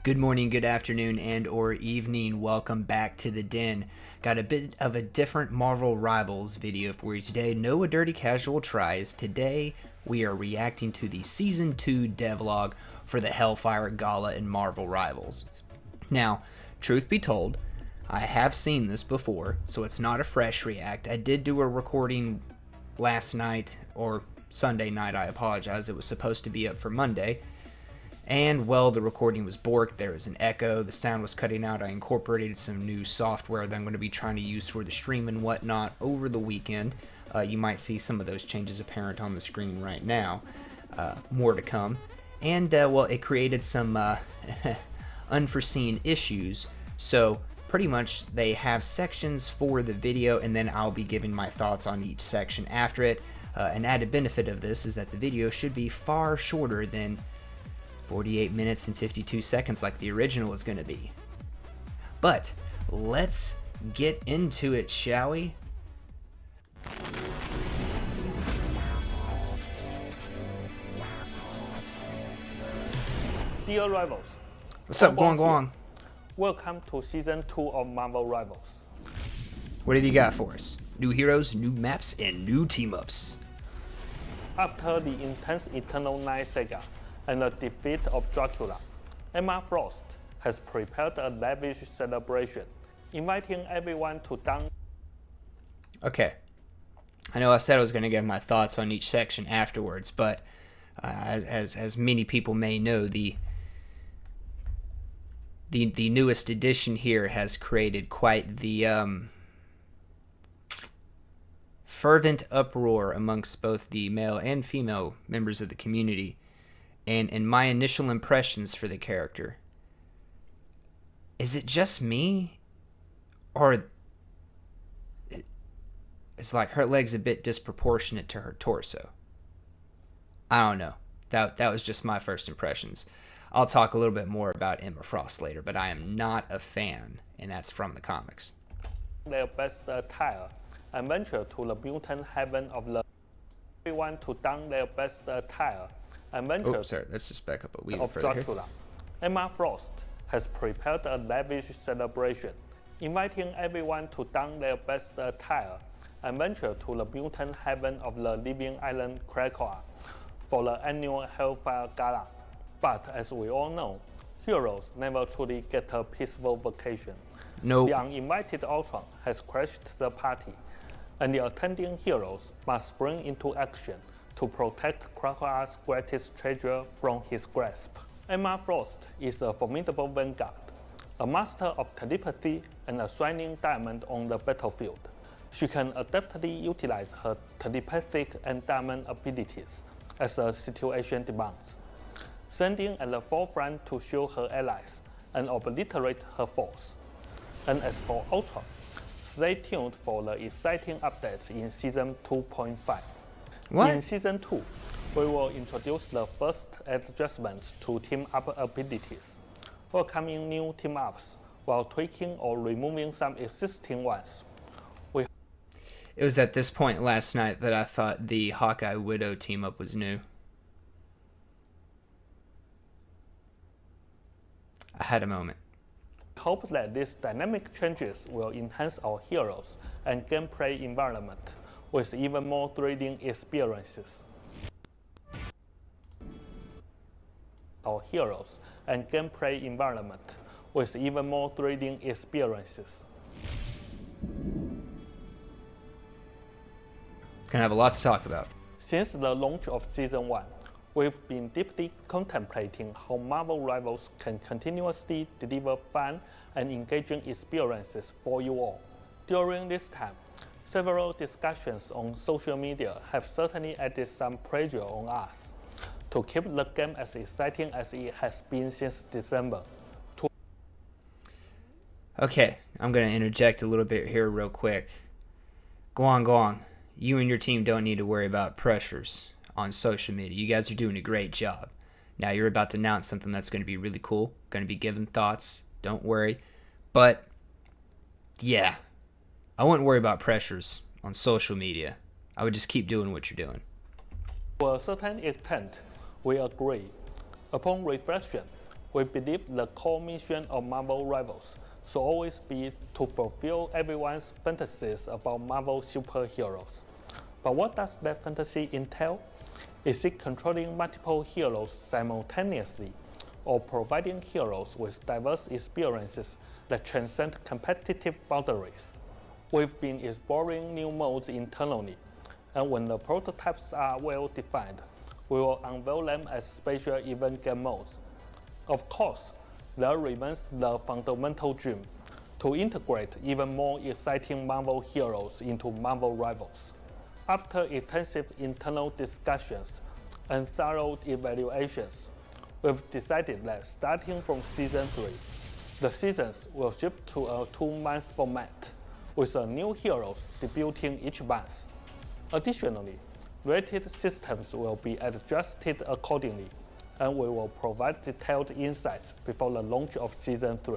Good morning, good afternoon, and or evening. Welcome back to the den. Got a bit of a different Marvel Rivals video for you today. No dirty casual tries. Today we are reacting to the Season 2 devlog for the Hellfire Gala in Marvel Rivals. Now, truth be told, I have seen this before, so it's not a fresh react. I did do a recording last night, or Sunday night, I apologize. It was supposed to be up for Monday. And, well, the recording was borked, there was an echo, the sound was cutting out. I incorporated some new software that I'm going to be trying to use for the stream and whatnot over the weekend. You might see some of those changes apparent on the screen right now. More to come. And, well, it created some unforeseen issues. So, pretty much, they have sections for the video, and then I'll be giving my thoughts on each section after it. An added benefit of this is that the video should be far shorter than 48 minutes and 52 seconds like the original is going to be. But let's get into it, shall we? Dear Rivals, What's up, GuangGuang? Welcome to Season 2 of Marvel Rivals. What have you got for us? New heroes, new maps, and new team-ups. After the intense Eternal Night saga and the defeat of Dracula, Emma Frost has prepared a lavish celebration, inviting everyone to dance. Okay. I know I said I was going to give my thoughts on each section afterwards, but as many people may know, the newest edition here has created quite the fervent uproar amongst both the male and female members of the community. And my initial impressions for the character. Is it just me? Or it's like her leg's a bit disproportionate to her torso? I don't know. That was just my first impressions. I'll talk a little bit more about Emma Frost later, but I am not a fan, and that's from the comics. Their best attire and venture to the mutant heaven of the everyone to don their best attire. Sorry, let's just back up a wee bit further here. Emma Frost has prepared a lavish celebration, inviting everyone to don their best attire and venture to the mutant heaven of the living island Krakoa for the annual Hellfire Gala. But as we all know, heroes never truly get a peaceful vacation. Nope. The uninvited Ultron has crashed the party, and the attending heroes must spring into action to protect Krakoa's greatest treasure from his grasp. Emma Frost is a formidable vanguard, a master of telepathy and a shining diamond on the battlefield. She can adeptly utilize her telepathic and diamond abilities as the situation demands, standing at the forefront to shield her allies and obliterate her foes. And as for Ultron, stay tuned for the exciting updates in Season 2.5. What? In Season 2, we will introduce the first adjustments to team-up abilities, welcoming new team-ups while tweaking or removing some existing ones. It was at this point last night that I thought the Hawkeye Widow team-up was new. I had a moment. We hope that these dynamic changes will enhance our heroes and gameplay environment with even more thrilling experiences. Our heroes and gameplay environment with even more thrilling experiences. Gonna have a lot to talk about. Since the launch of Season 1, we've been deeply contemplating how Marvel Rivals can continuously deliver fun and engaging experiences for you all. During this time, several discussions on social media have certainly added some pressure on us to keep the game as exciting as it has been since December. Okay, I'm going to interject a little bit here real quick. GuangGuang, you and your team don't need to worry about pressures on social media. You guys are doing a great job. Now you're about to announce something that's going to be really cool, going to be giving thoughts, don't worry. But, yeah, I wouldn't worry about pressures on social media. I would just keep doing what you're doing. To a certain extent, we agree. Upon reflection, We believe the core mission of Marvel Rivals should always be to fulfill everyone's fantasies about Marvel superheroes. But what does that fantasy entail? Is it controlling multiple heroes simultaneously, or providing heroes with diverse experiences that transcend competitive boundaries? We've been exploring new modes internally, and when the prototypes are well defined, we will unveil them as special event game modes. Of course, there remains the fundamental dream to integrate even more exciting Marvel heroes into Marvel Rivals. After extensive internal discussions and thorough evaluations, we've decided that starting from Season 3, the seasons will shift to a 2-month format, with a new heroes debuting each month. Additionally, rated systems will be adjusted accordingly, and we will provide detailed insights before the launch of Season 3.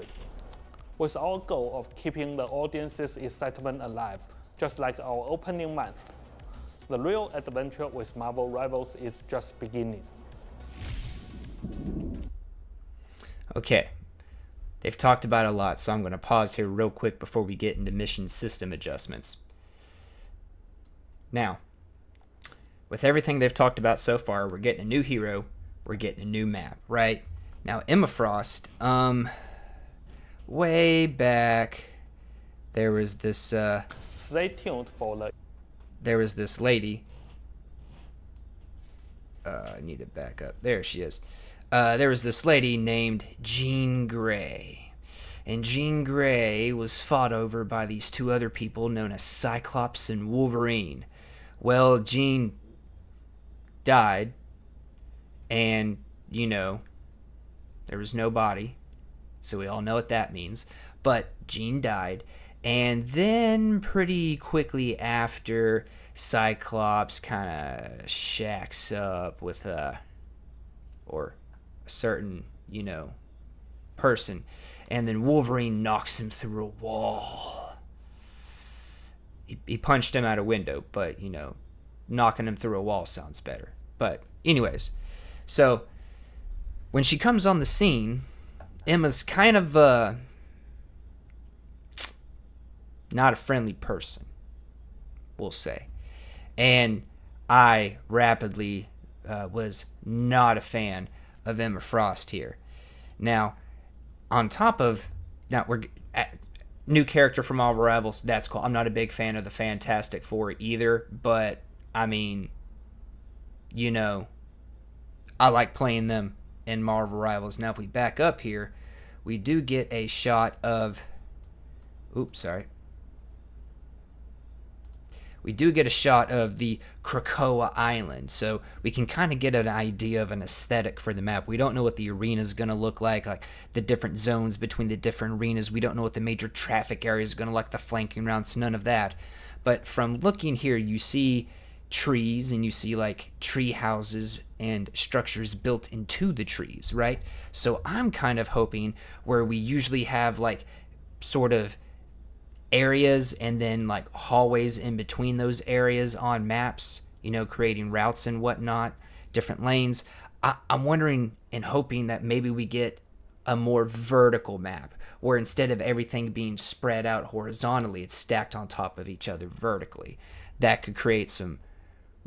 With our goal of keeping the audience's excitement alive, just like our opening month, the real adventure with Marvel Rivals is just beginning. Okay, they've talked about it a lot, so I'm going to pause here real quick before we get into mission system adjustments. Now, with everything they've talked about so far, we're getting a new hero, we're getting a new map, right? Now, Emma Frost, way back, there was this, Stay tuned for the... There was this lady. I need to back up. There she is. There was this lady named Jean Grey. And Jean Grey was fought over by these two other people known as Cyclops and Wolverine. Well, Jean died. And, you know, there was no body. So we all know what that means. But Jean died. And then pretty quickly after, Cyclops kind of shacks up with a certain, you know, person. And then Wolverine knocks him through a wall. He punched him out a window, but, you know, knocking him through a wall sounds better. But anyways, so when she comes on the scene, Emma's kind of not a friendly person, we'll say. And I rapidly was not a fan of Emma Frost here. Now, on top of... Now, we're... new character from Marvel Rivals, that's cool. I'm not a big fan of the Fantastic Four either, but, I mean, you know, I like playing them in Marvel Rivals. Now, if we back up here, we do get a shot of... Oops, sorry. We do get a shot of the Krakoa Island, so we can kind of get an idea of an aesthetic for the map. We don't know what the arena is going to look like the different zones between the different arenas. We don't know what the major traffic areas are going to look like, the flanking routes, none of that. But from looking here, you see trees, and you see like tree houses and structures built into the trees, right? So I'm kind of hoping where we usually have like sort of areas and then like hallways in between those areas on maps, you know, creating routes and whatnot, different lanes. I'm wondering and hoping that maybe we get a more vertical map where instead of everything being spread out horizontally, it's stacked on top of each other vertically. That could create some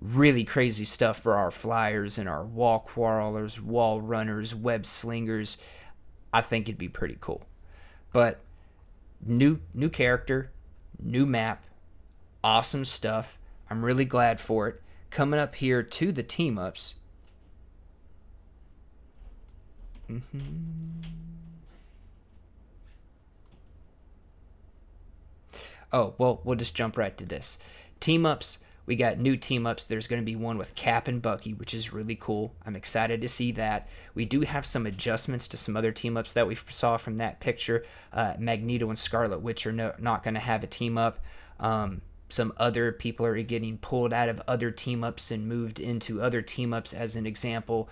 really crazy stuff for our flyers and our wall crawlers, wall runners, web slingers. I think it'd be pretty cool. But new character, new map, awesome stuff. I'm really glad for it. Coming up here to the team ups. Oh, well, we'll just jump right to this. Team ups. We got new team ups. There's going to be one with Cap and Bucky, which is really cool. I'm excited to see that. We do have some adjustments to some other team ups that we saw from that picture. Magneto and Scarlet Witch are not going to have a team up. Some other people are getting pulled out of other team ups and moved into other team ups. As an example,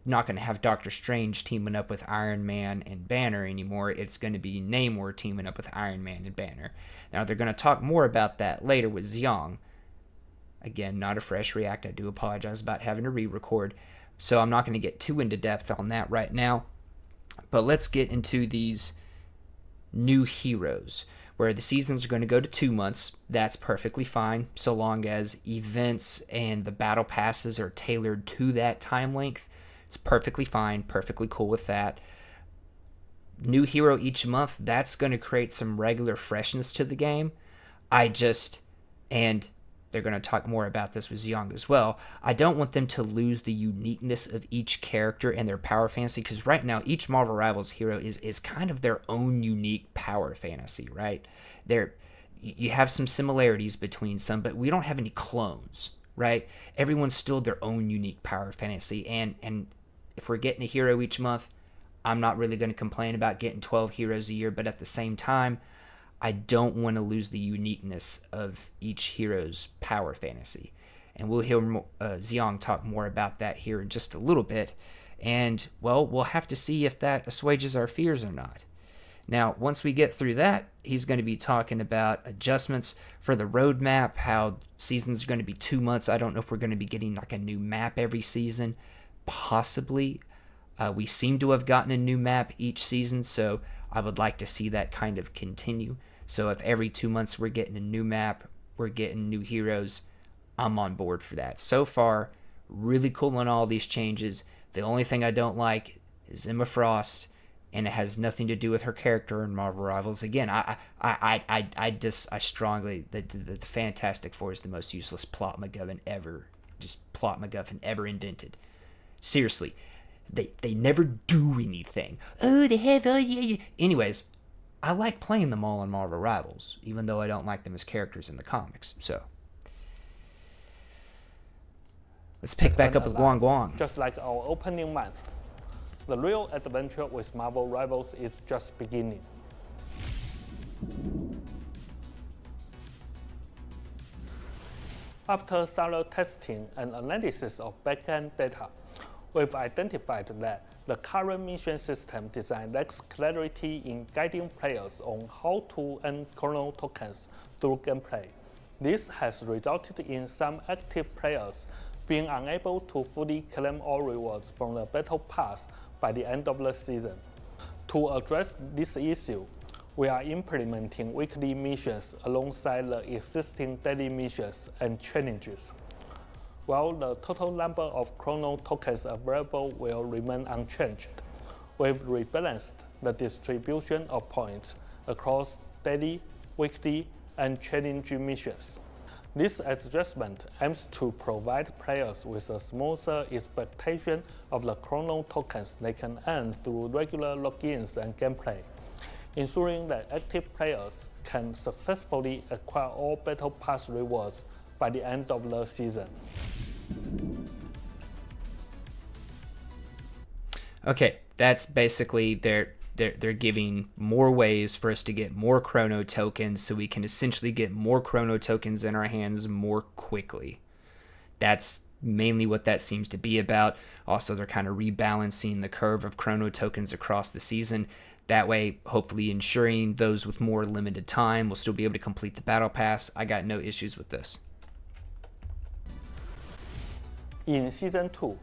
not going to have Doctor Strange teaming up with Iron Man and Banner anymore. It's going to be Namor teaming up with Iron Man and Banner. Now, they're going to talk more about that later with Zhiyong. Again, not a fresh react. I do apologize about having to re-record, so I'm not going to get too into depth on that right now. But let's get into these new heroes, where the seasons are going to go to 2 months. That's perfectly fine, so long as events and the battle passes are tailored to that time length. It's perfectly fine, perfectly cool with that. New hero each month, that's going to create some regular freshness to the game. And they're going to talk more about this with Zhiyong as well, I don't want them to lose the uniqueness of each character and their power fantasy, because right now each Marvel Rivals hero is kind of their own unique power fantasy, right? You have some similarities between some, but we don't have any clones, right? Everyone's still their own unique power fantasy, and if we're getting a hero each month, I'm not really going to complain about getting 12 heroes a year, but at the same time, I don't want to lose the uniqueness of each hero's power fantasy. And we'll hear Zhiyong talk more about that here in just a little bit. And, well, we'll have to see if that assuages our fears or not. Now, once we get through that, he's going to be talking about adjustments for the roadmap, how seasons are going to be 2 months. I don't know if we're going to be getting like a new map every season. Possibly. We seem to have gotten a new map each season, so I would like to see that kind of continue. So if every 2 months we're getting a new map, we're getting new heroes, I'm on board for that. So far, really cool on all these changes. The only thing I don't like is Emma Frost, and it has nothing to do with her character in Marvel Rivals. Again, I strongly the Fantastic Four is the most useless plot MacGuffin ever invented. Seriously. They never do anything. Oh, they have... Oh, yeah. Anyways, I like playing them all in Marvel Rivals, even though I don't like them as characters in the comics. So, let's pick back up with GuangGuang. Just like our opening month, the real adventure with Marvel Rivals is just beginning. After thorough testing and analysis of backend data, we've identified that the current mission system design lacks clarity in guiding players on how to earn chrono tokens through gameplay. This has resulted in some active players being unable to fully claim all rewards from the battle pass by the end of the season. To address this issue, we are implementing weekly missions alongside the existing daily missions and challenges. While the total number of chrono tokens available will remain unchanged, we've rebalanced the distribution of points across daily, weekly, and challenge missions. This adjustment aims to provide players with a smoother expectation of the chrono tokens they can earn through regular logins and gameplay, ensuring that active players can successfully acquire all Battle Pass rewards by the end of the season. Okay, that's basically they're giving more ways for us to get more chrono tokens, so we can essentially get more chrono tokens in our hands more quickly. That's mainly what that seems to be about. Also, they're kind of rebalancing the curve of chrono tokens across the season. That way, hopefully ensuring those with more limited time will still be able to complete the battle pass. I got no issues with this. In Season 2,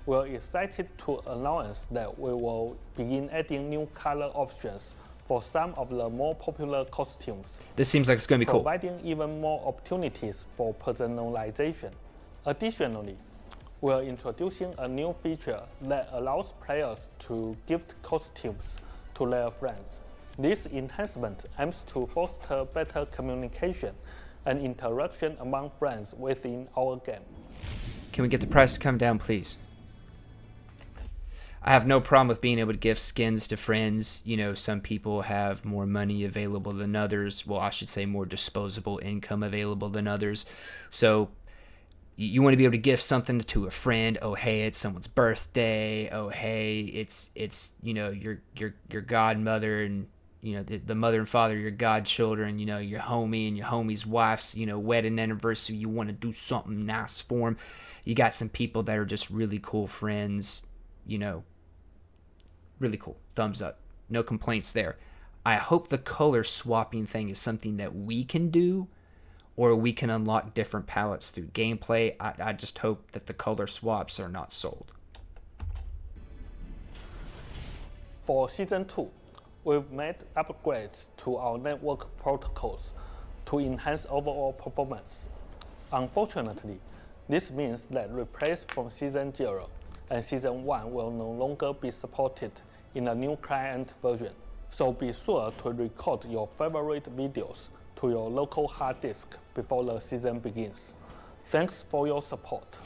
we're excited to announce that we will begin adding new color options for some of the more popular costumes. This seems like it's going to be cool. Providing even more opportunities for personalization. Additionally, we're introducing a new feature that allows players to gift costumes to their friends. This enhancement aims to foster better communication and interaction among friends within our game. Can we get the price to come down, please? I have no problem with being able to gift skins to friends. You know, some people have more money available than others. Well, I should say more disposable income available than others. So you want to be able to gift something to a friend. Oh, hey, it's someone's birthday. Oh, hey, it's you know, your godmother and, you know, the mother and father, your godchildren, you know, your homie and your homie's wife's, you know, wedding anniversary. You want to do something nice for them. You got some people that are just really cool friends, you know, really cool. Thumbs up. No complaints there. I hope the color swapping thing is something that we can do, or we can unlock different palettes through gameplay. I just hope that the color swaps are not sold. For Season 2, we've made upgrades to our network protocols to enhance overall performance. Unfortunately, this means that replays from Season 0 and Season 1 will no longer be supported in the new client version. So be sure to record your favorite videos to your local hard disk before the season begins. Thanks for your support.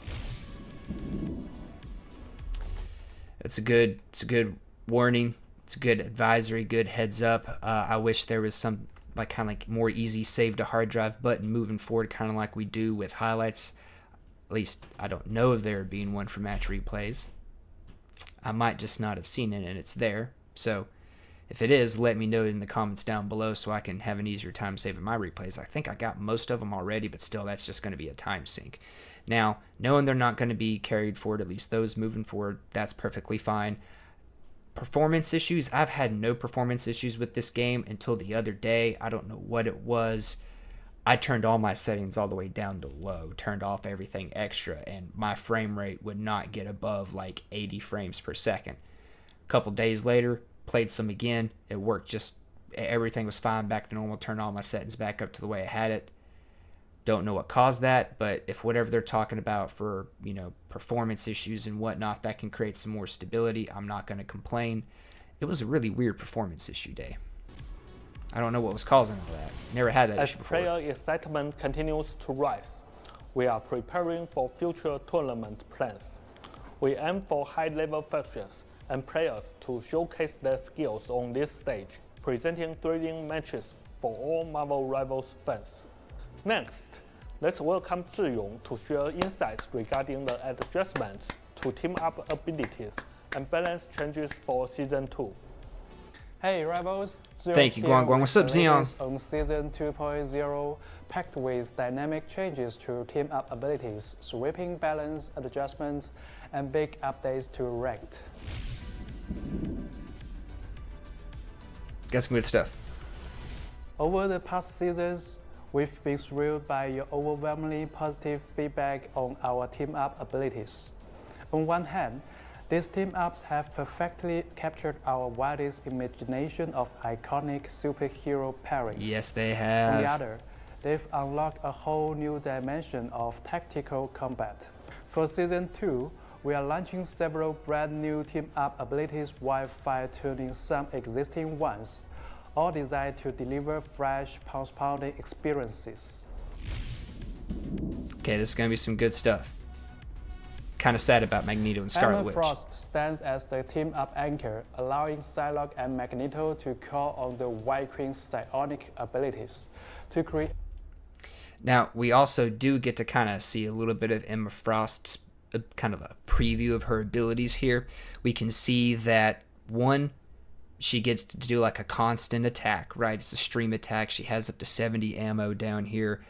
It's a good warning. It's a good advisory, good heads up. I wish there was some kind of more easy save to hard drive button moving forward, kind of like we do with highlights. At least I don't know of there being one for match replays. I might just not have seen it and it's there. So if it is, let me know in the comments down below so I can have an easier time saving my replays. I think I got most of them already, but still that's just going to be a time sink. Now, knowing they're not going to be carried forward, at least those moving forward, that's perfectly fine. Performance issues, I've had no performance issues with this game until the other day. I don't know what it was. I turned all my settings all the way down to low, turned off everything extra, and my frame rate would not get above like 80 frames per second. A couple days later, played some again. It worked everything was fine, back to normal, turned all my settings back up to the way I had it. Don't know what caused that, but if whatever they're talking about for, performance issues and whatnot, that can create some more stability, I'm not going to complain. It was a really weird performance issue day. I don't know what was causing all that. Never had that issue before. As player excitement continues to rise, we are preparing for future tournament plans. We aim for high-level factions and players to showcase their skills on this stage, presenting thrilling matches for all Marvel Rivals fans. Next, let's welcome Zhiyong to share insights regarding the adjustments to team-up abilities and balance changes for Season 2. Hey Rivals, Thank you, GuangGuang. What's up, Zhiyong? On Season 2.0, packed with dynamic changes to team-up abilities, sweeping balance adjustments, and big updates to Ranked. Got some good stuff. Over the past seasons, we've been thrilled by your overwhelmingly positive feedback on our team-up abilities. On one hand, these team-ups have perfectly captured our wildest imagination of iconic superhero pairings. Yes, they have. On the other, they've unlocked a whole new dimension of tactical combat. For Season 2, we are launching several brand new team-up abilities while fine-tuning some existing ones, all designed to deliver fresh, pulse-pounding experiences. Okay, this is going to be some good stuff. Kind of sad about Magneto and Scarlet Witch. Frost stands as the team-up anchor, allowing Psylocke and Magneto to call on the White Queen's psionic abilities to create. Now, we also do get to kind of see a little bit of Emma Frost's kind of a preview of her abilities here. We can see that, one, she gets to do like a constant attack, right? It's a stream attack. She has up to 70 ammo down here.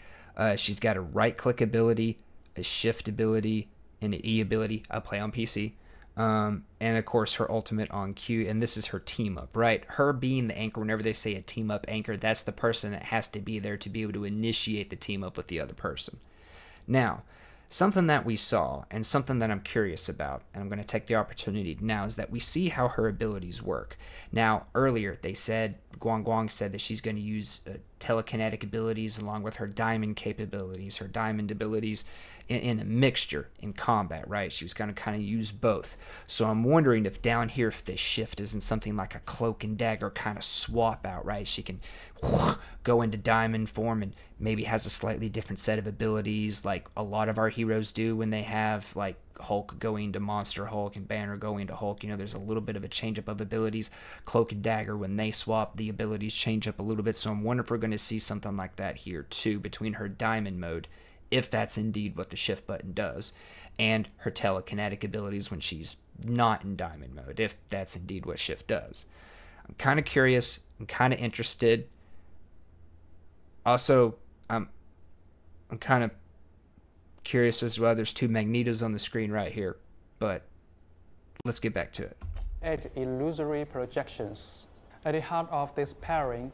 She's got a right-click ability, a shift ability, and an E ability. I play on PC. And of course her ultimate on Q, and this is her team up, right? Her being the anchor, whenever they say a team up anchor, that's the person that has to be there to be able to initiate the team up with the other person. Now, something that we saw and something that I'm curious about, and I'm going to take the opportunity now, is that we see how her abilities work. Now, earlier they said, GuangGuang said that she's going to use telekinetic abilities along with her diamond capabilities, her diamond abilities in a mixture in combat, right? She was going to kind of use both. So I'm wondering if down here, if this shift isn't something like a cloak and dagger kind of swap out, right? She can go into diamond form and maybe has a slightly different set of abilities like a lot of our heroes do when they have like Hulk going to Monster Hulk and Banner going to Hulk. There's a little bit of a change up of abilities. Cloak and Dagger, when they swap, the abilities change up a little bit. So I'm wondering if we're going to see something like that here too, between her diamond mode, if that's indeed what the shift button does, and her telekinetic abilities when she's not in diamond mode, if that's indeed what shift does. I'm kind of curious. I'm kind of interested. Also, I'm kind of curious as well. There's two Magnetos on the screen right here, but let's get back to it. At illusory projections. At the heart of this pairing,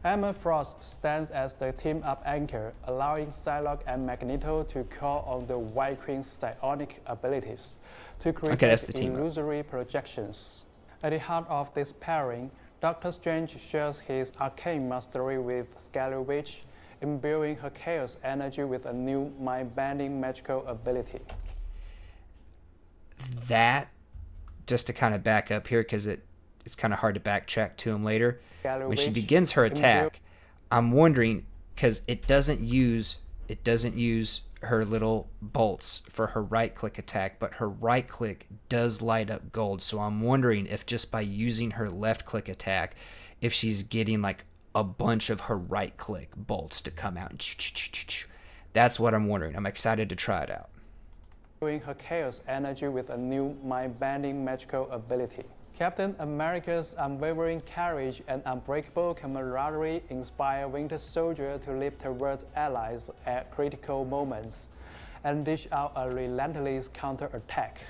Emma Frost stands as the team-up anchor, allowing Psylocke and Magneto to call on the White Queen's psionic abilities to create illusory projections. At the heart of this pairing, Doctor Strange shares his arcane mastery with Scarlet Witch, imbuing her chaos energy with a new mind-bending magical ability. That, just to kind of back up here, because it's kind of hard to backtrack to him later. When she begins her attack, I'm wondering, because it doesn't use her little bolts for her right click attack, but her right click does light up gold. So I'm wondering if just by using her left click attack, if she's getting like a bunch of her right click bolts to come out. That's what I'm wondering. I'm excited to try it out. Doing her chaos energy with a new mind-bending magical ability. Captain America's unwavering courage and unbreakable camaraderie inspire Winter Soldier to leap towards allies at critical moments and dish out a relentless counterattack.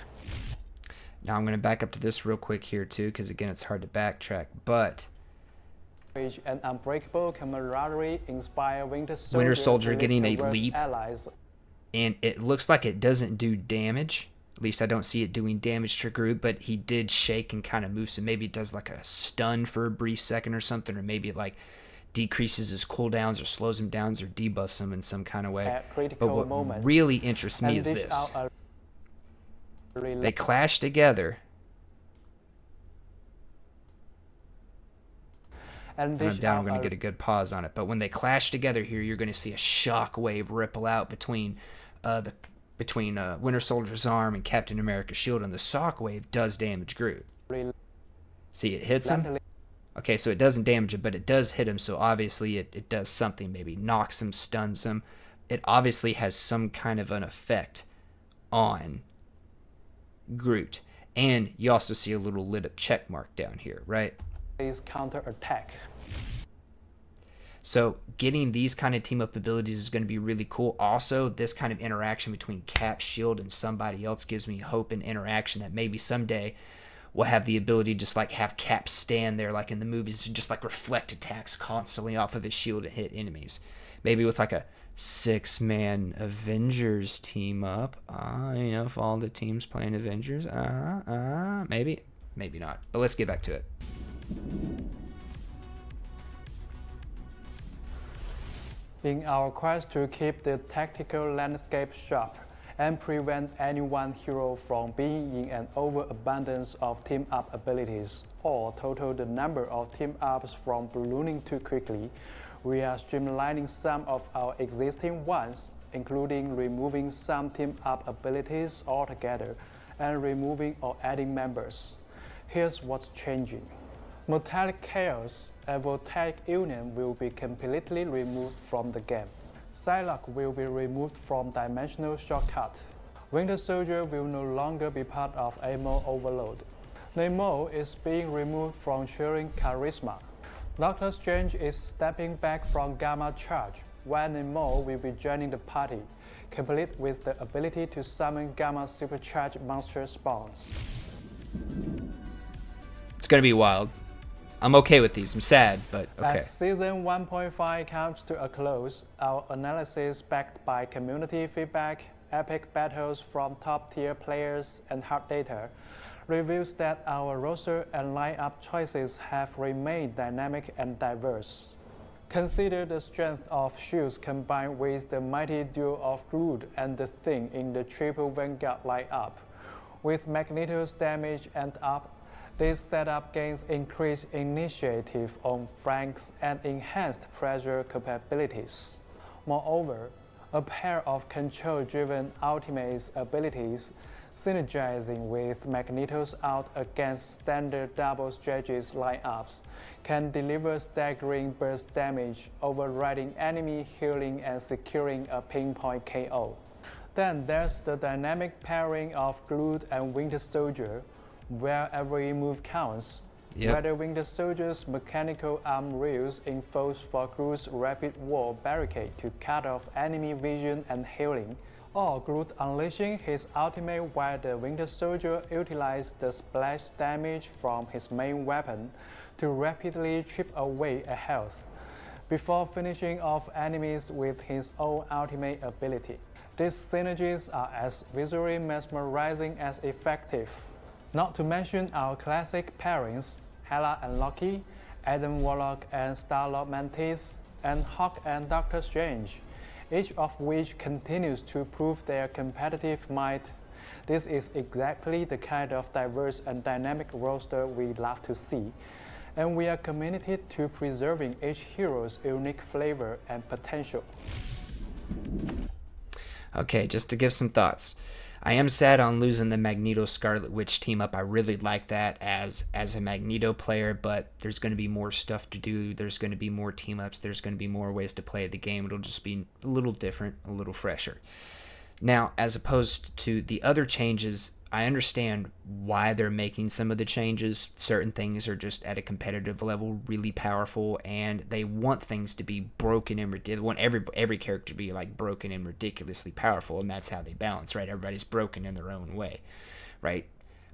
Now I'm going to back up to this real quick here too, because again it's hard to backtrack, but and unbreakable camaraderie inspire Winter Soldier getting a leap, and it looks like it doesn't do damage. At least I don't see it doing damage to Groot, but he did shake and kind of move, so maybe it does like a stun for a brief second or something, or maybe it like decreases his cooldowns or slows him down or debuffs him in some kind of way. But what really interests me is this. They clash together. And I'm going to get a good pause on it. But when they clash together here, you're going to see a shock wave ripple out between Winter Soldier's arm and Captain America's shield, and the shockwave does damage Groot. See, it hits him. Okay, so it doesn't damage him, but it does hit him, so obviously it does something. Maybe knocks him, stuns him. It obviously has some kind of an effect on Groot. And you also see a little lit up check mark down here, right? Please counterattack. So getting these kind of team up abilities is going to be really cool. Also, this kind of interaction between Cap, Shield, and somebody else gives me hope and interaction that maybe someday we'll have the ability to just like have Cap stand there like in the movies and just like reflect attacks constantly off of his shield and hit enemies. Maybe with like a 6-man Avengers team up. If all the teams playing Avengers. Maybe not. But let's get back to it. In our quest to keep the tactical landscape sharp and prevent any one hero from being in an overabundance of team-up abilities, or total the number of team-ups from ballooning too quickly, we are streamlining some of our existing ones, including removing some team-up abilities altogether and removing or adding members. Here's what's changing. Metallic Chaos and Voltaic Union will be completely removed from the game. Psylocke will be removed from Dimensional Shortcut. Winter Soldier will no longer be part of Ammo Overload. Namor is being removed from sharing Charisma. Doctor Strange is stepping back from Gamma Charge, while Namor will be joining the party, complete with the ability to summon Gamma Supercharged monster spawns. It's gonna be wild. I'm okay with these. I'm sad, but okay. As Season 1.5 comes to a close, our analysis backed by community feedback, epic battles from top-tier players, and hard data reveals that our roster and lineup choices have remained dynamic and diverse. Consider the strength of S.H.I.E.L.D. combined with the mighty duo of Groot and the Thing in the triple Vanguard lineup. With Magneto's damage and up, this setup gains increased initiative on flanks and enhanced pressure capabilities. Moreover, a pair of control-driven ultimates abilities synergizing with Magneto's out against standard double strategies lineups can deliver staggering burst damage, overriding enemy healing and securing a pinpoint KO. Then there's the dynamic pairing of Groot and Winter Soldier, where every move counts. Yep. Whether Winter Soldier's mechanical arm rails enforced for Groot's rapid wall barricade to cut off enemy vision and healing, or Groot unleashing his ultimate while the Winter Soldier utilized the splash damage from his main weapon to rapidly chip away a health. before finishing off enemies with his own ultimate ability. These synergies are as visually mesmerizing as effective. Not to mention our classic pairings, Hela and Loki, Adam Warlock and Star-Lord Mantis, and Hawk and Doctor Strange, each of which continues to prove their competitive might. This is exactly the kind of diverse and dynamic roster we love to see, and we are committed to preserving each hero's unique flavor and potential. Okay, just to give some thoughts. I am sad on losing the Magneto Scarlet Witch team up. I really like that as a Magneto player, but there's going to be more stuff to do. There's going to be more team ups. There's going to be more ways to play the game. It'll just be a little different, a little fresher. Now, as opposed to the other changes, I understand why they're making some of the changes. Certain things are just at a competitive level really powerful, and they want things to be broken and ridiculous. They want every character to be like broken and ridiculously powerful, and that's how they balance, right? Everybody's broken in their own way, right?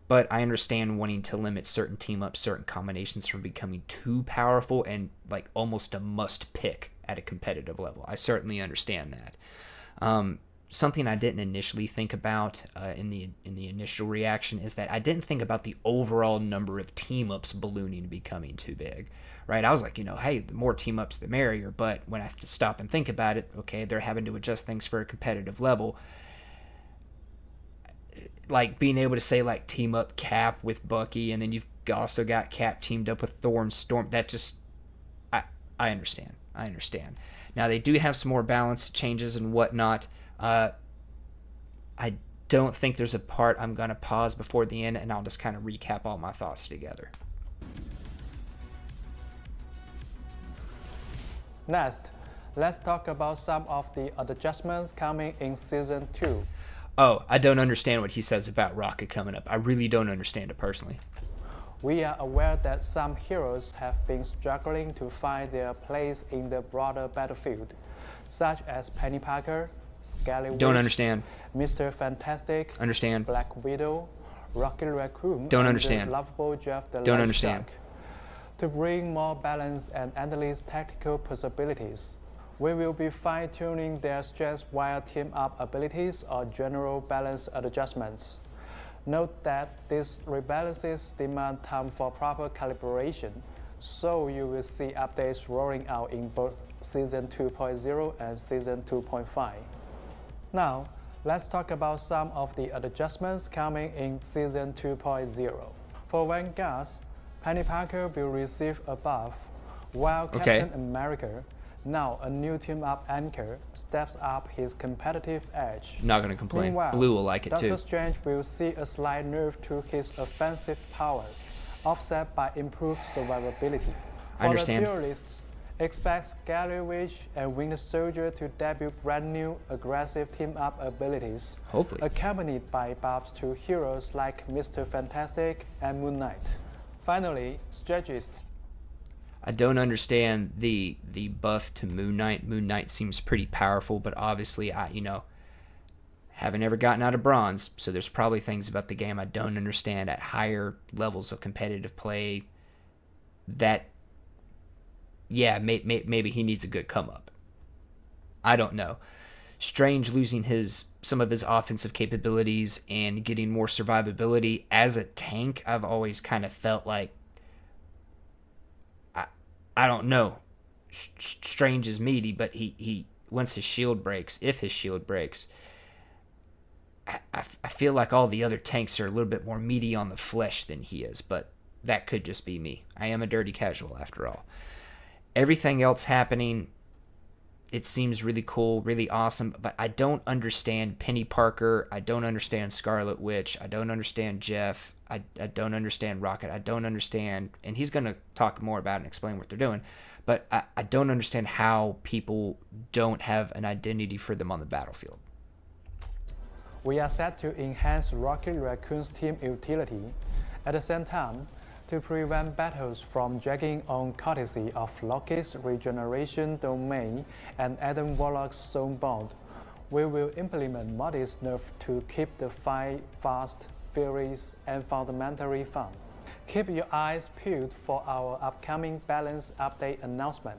But I understand wanting to limit certain team-ups, certain combinations from becoming too powerful and like almost a must-pick at a competitive level. I certainly understand that. Something I didn't initially think about in the initial reaction is that I didn't think about the overall number of team-ups ballooning and becoming too big, right? I was like, hey, the more team-ups, the merrier. But when I have to stop and think about it, okay, they're having to adjust things for a competitive level. Like being able to say like team up Cap with Bucky, and then you've also got Cap teamed up with Thor and Storm. That just, I understand. I understand. Now they do have some more balance changes and whatnot. I don't think there's a part I'm going to pause before the end, and I'll just kind of recap all my thoughts together. Next, let's talk about some of the adjustments coming in Season 2. Oh, I don't understand what he says about Rocket coming up. I really don't understand it personally. We are aware that some heroes have been struggling to find their place in the broader battlefield, such as Penny Parker, Scarlet Witch, Don't understand. Mr. Fantastic, Understand. Black Widow, Rocket Raccoon, Don't and understand. the lovable Jeff the Don't Light understand. Shark. To bring more balance and endless tactical possibilities, we will be fine-tuning their strengths via team-up abilities or general balance adjustments. Note that these rebalances demand time for proper calibration, so you will see updates rolling out in both Season 2.0 and Season 2.5. Now, let's talk about some of the adjustments coming in Season 2.0. For Vanguards, Penny Parker will receive a buff, while Captain America, now a new team-up anchor, steps up his competitive edge. Not going to complain. Meanwhile, Blue will like it too. Doctor Strange will see a slight nerf to his offensive power, offset by improved survivability. I understand. For the duelists, expect Scarlet Witch and Winter Soldier to debut brand new aggressive team-up abilities, Hopefully. accompanied by buffs to heroes like Mr. Fantastic and Moon Knight. Finally, strategists. I don't understand the buff to Moon Knight. Moon Knight seems pretty powerful, but obviously haven't ever gotten out of bronze, so there's probably things about the game I don't understand at higher levels of competitive play that, yeah, maybe he needs a good come up. I don't know. Strange losing some of his offensive capabilities and getting more survivability as a tank. I've always kind of felt like, I don't know. Strange is meaty, but he once his shield breaks, if his shield breaks, I feel like all the other tanks are a little bit more meaty on the flesh than he is, but that could just be me. I am a dirty casual after all. Everything else happening, it seems really cool, really awesome, but I don't understand Penny Parker. I don't understand Scarlet Witch. I don't understand Jeff. I don't understand Rocket. I don't understand, and he's going to talk more about it and explain what they're doing, but I don't understand how people don't have an identity for them on the battlefield. We are set to enhance Rocket Raccoon's team utility. At the same time, to prevent battles from dragging on courtesy of Loki's regeneration domain and Adam Warlock's zone bond, we will implement modest nerfs to keep the fight fast, furious, and fundamentally fun. Keep your eyes peeled for our upcoming balance update announcement.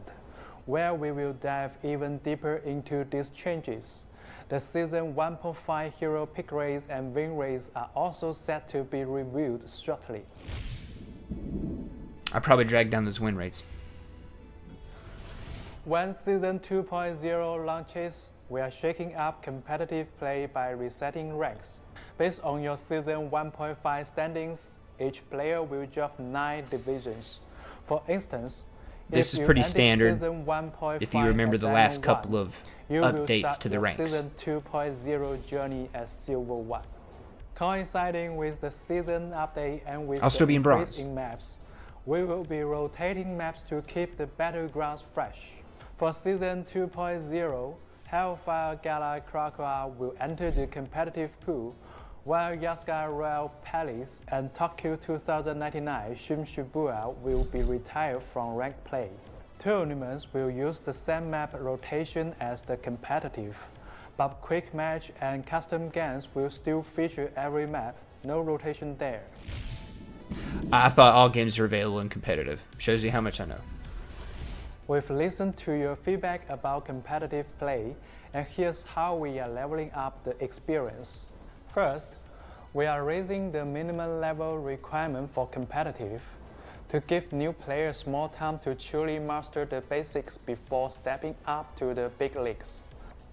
where we will dive even deeper into these changes. The Season 1.5 hero pick rates and win rates are also set to be reviewed shortly. I probably dragged down those win rates. When Season 2.0 launches, we are shaking up competitive play by resetting ranks. Based on your Season 1.5 standings, each player will drop 9 divisions. For instance, this is pretty standard if you remember the last couple of updates to the ranks. Season 2.0 journey as Silver 1. Coinciding with the season update and with I'll still be in bronze. In maps, we will be rotating maps to keep the battlegrounds fresh. For Season 2.0, Hellfire Gala Crocodile will enter the competitive pool, while Yaska Royal Palace and Tokyo 2099 Shim Shibuya will be retired from ranked play. Tournaments will use the same map rotation as the competitive, but quick match and custom games will still feature every map, no rotation there. I thought all games are available in competitive. Shows you how much I know. We've listened to your feedback about competitive play, and here's how we are leveling up the experience. First, we are raising the minimum level requirement for competitive to give new players more time to truly master the basics before stepping up to the big leagues.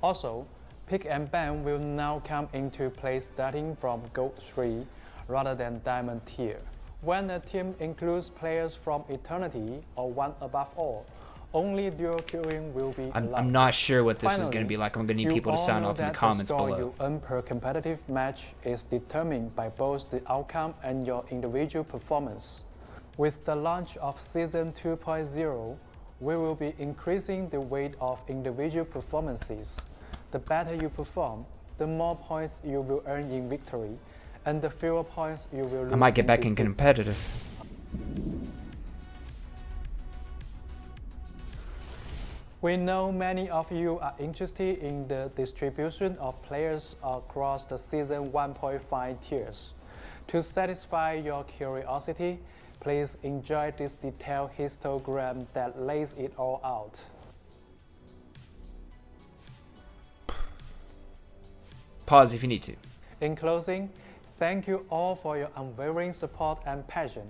Also, pick and ban will now come into play starting from Gold 3 rather than Diamond tier. When a team includes players from Eternity or one above all, only dual queuing will be allowed. I'm not sure what this is going to be like. I'm going to need people to sign off in the comments below. The score you earn per competitive match is determined by both the outcome and your individual performance. With the launch of Season 2.0, we will be increasing the weight of individual performances. The better you perform, the more points you will earn in victory, and the fewer points you will lose. I might get back in competitive. We know many of you are interested in the distribution of players across the Season 1.5 tiers. To satisfy your curiosity, please enjoy this detailed histogram that lays it all out. Pause if you need to. In closing, thank you all for your unwavering support and passion.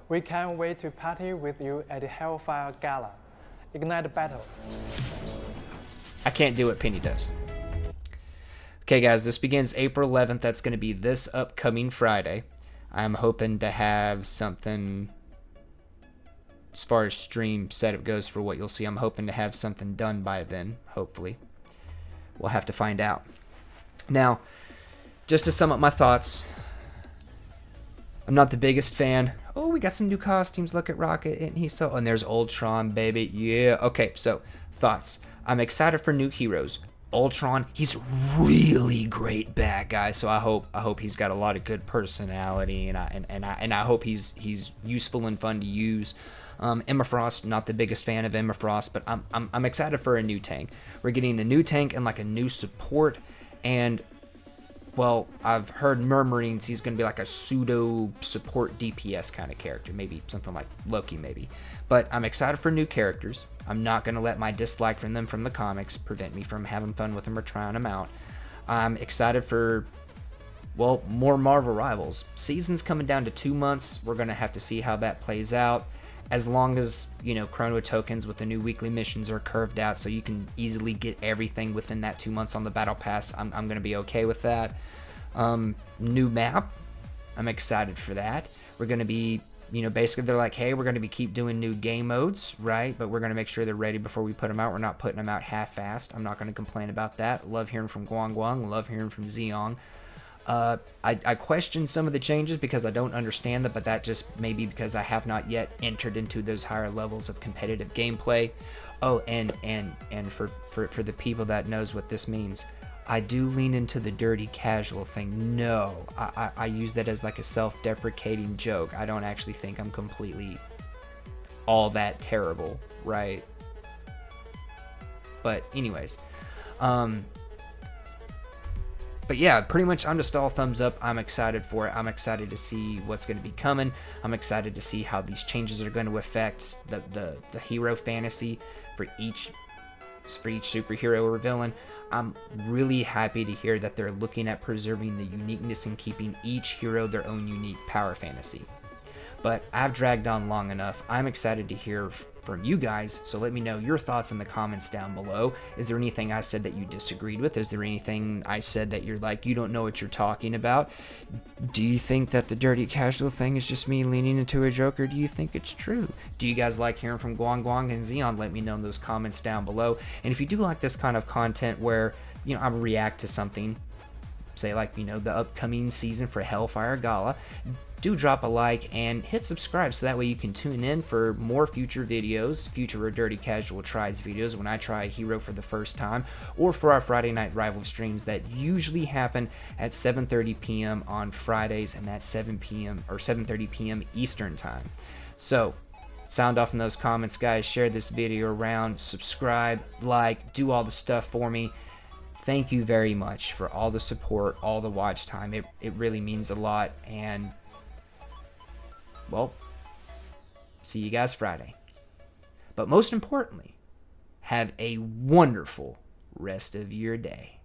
We can't wait to party with you at the Hellfire Gala. Ignite the battle. I can't do what Penny does. Okay, guys, this begins April 11th. That's going to be this upcoming Friday. I'm hoping to have something, as far as stream setup goes for what you'll see, I'm hoping to have something done by then, hopefully. We'll have to find out. Now, just to sum up my thoughts, I'm not the biggest fan. Oh, we got some new costumes. Look at Rocket, and he's so... And there's Ultron, baby. Yeah. Okay, so, thoughts. I'm excited for new heroes. Ultron, he's really great bad guy, so I hope he's got a lot of good personality, and I hope he's useful and fun to use. Emma Frost, not the biggest fan of Emma Frost, but I'm excited for a new tank. We're getting a new tank and like a new support, and well, I've heard murmurings he's going to be like a pseudo support DPS kind of character, maybe something like Loki, maybe. But I'm excited for new characters. I'm not going to let my dislike from them from the comics prevent me from having fun with them or trying them out. I'm excited for, well, more Marvel Rivals. Season's coming down to 2 months. We're going to have to see how that plays out. As long as, you know, chrono tokens with the new weekly missions are curved out so you can easily get everything within that 2 months on the battle pass, I'm going to be okay with that. New map, I'm excited for that. We're going to be, you know, basically they're like, hey, we're going to keep doing new game modes, right? But we're going to make sure they're ready before we put them out. We're not putting them out half-assed. I'm not going to complain about that. Love hearing from GuangGuang. Love hearing from Zhiyong. I question some of the changes because I don't understand them, but that just may be because I have not yet entered into those higher levels of competitive gameplay. Oh, and for the people that knows what this means, I do lean into the dirty casual thing. No, I use that as like a self-deprecating joke. I don't actually think I'm completely all that terrible, right? But anyways, But yeah, pretty much I'm just all thumbs up. I'm excited for it. I'm excited to see what's going to be coming. I'm excited to see how these changes are going to affect the hero fantasy for each superhero or villain. I'm really happy to hear that they're looking at preserving the uniqueness and keeping each hero their own unique power fantasy. But I've dragged on long enough. I'm excited to hear from you guys, so let me know your thoughts in the comments down below. Is there anything I said that you disagreed with? Is there anything I said that you're like, you don't know what you're talking about? Do you think that the dirty casual thing is just me leaning into a joke, or do you think it's true? Do you guys like hearing from GuangGuang and Zhiyong? Let me know in those comments down below. And if you do like this kind of content where, you know, I react to something, say like, you know, the upcoming season for Hellfire Gala, do drop a like and hit subscribe so that way you can tune in for more future videos, future Dirty Casual Tries videos when I try a hero for the first time, or for our Friday night rival streams that usually happen at 7:30 p.m. on Fridays, and that's 7 p.m. or 7:30 p.m. Eastern time. So sound off in those comments, guys. Share this video around, subscribe, like, do all the stuff for me. Thank you very much for all the support, all the watch time. It really means a lot. And well, see you guys Friday. But most importantly, have a wonderful rest of your day.